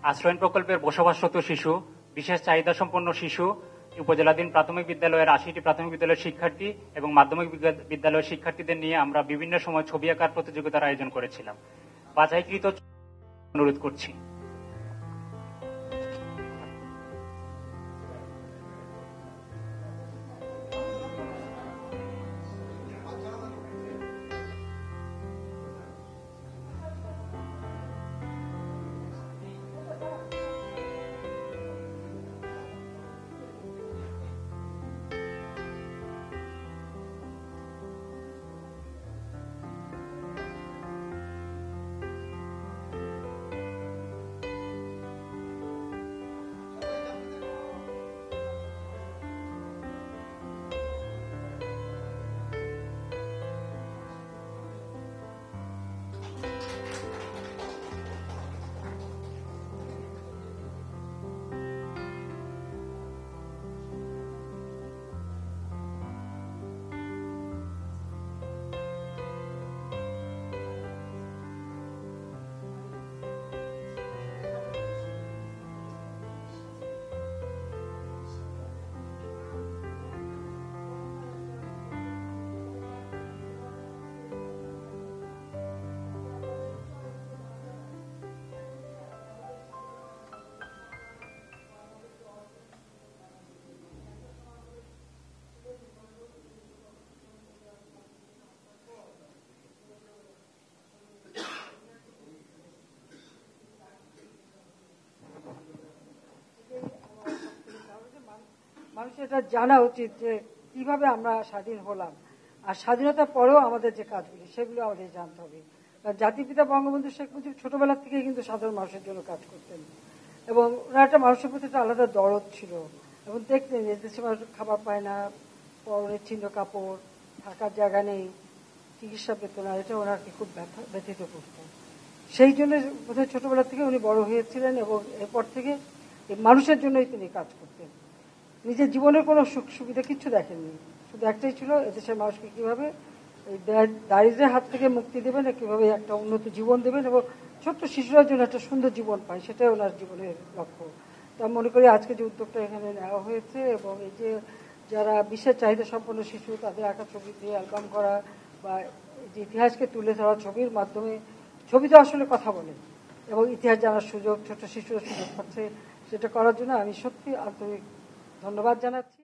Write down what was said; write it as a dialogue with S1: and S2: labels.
S1: আশ্রয়ণ প্রকল্পের বসবাসরত শিশু, বিশেষ চাহিদা সম্পন্ন শিশু, উপজেলাধীন প্রাথমিক বিদ্যালয়ের 80টি প্রাথমিক বিদ্যালয়ের শিক্ষার্থী এবং মাধ্যমিক বিদ্যালয়ের শিক্ষার্থীদের নিয়ে আমরা বিভিন্ন সময় ছবি আঁকার প্রতিযোগিতার আয়োজন করেছিলাম। বাছাইকৃত অনুরোধ করছি।
S2: মানুষের এটা জানা উচিত যে কিভাবে আমরা স্বাধীন হলাম, আর স্বাধীনতার পরেও আমাদের যে কাজগুলি সেগুলো আমাদের জানতে হবে। জাতিপিতা বঙ্গবন্ধু শেখ মুজিব ছোটবেলা থেকে কিন্তু সাধারণ মানুষের জন্য কাজ করতেন এবং ওনার একটা মানুষের প্রতি একটা আলাদা দরদ ছিল এবং দেখতেন যে দেশে মানুষ খাবার পায় না, পরনের ছিন্ন কাপড়, থাকার জায়গা নেই, চিকিৎসা পেত না, এটা ওনাকে খুব ব্যথিত করত। সেই জন্য বোধহয় ছোটবেলা থেকে উনি বড় হয়েছিলেন এবং এরপর থেকে মানুষের জন্যই তিনি কাজ করতেন। নিজের জীবনের কোনো সুখ সুবিধা কিচ্ছু দেখেননি, শুধু একটাই ছিল এদেশের মানুষকে কিভাবে দারিদ্র্যের হাত থেকে মুক্তি দেবেন, কিভাবে একটা উন্নত জীবন দেবেন এবং ছোট্ট শিশুরা জন্য একটা সুন্দর জীবন পায়, সেটাই ওনার জীবনের লক্ষ্য। তা মনে করি আজকে যে উদ্যোগটা এখানে নেওয়া হয়েছে এবং এই যে যারা বিশেষ চাহিদা সম্পন্ন শিশু তাদের আঁকা ছবি দিয়ে অ্যালবাম করা বা যে ইতিহাসকে তুলে ধরা ছবির মাধ্যমে, ছবি তো আসলে কথা বলে এবং ইতিহাস জানার সুযোগ ছোট শিশুরা সুযোগ পাচ্ছে, সেটা করার জন্য আমি সত্যি আন্তরিক ধন্যবাদ জানাচ্ছি।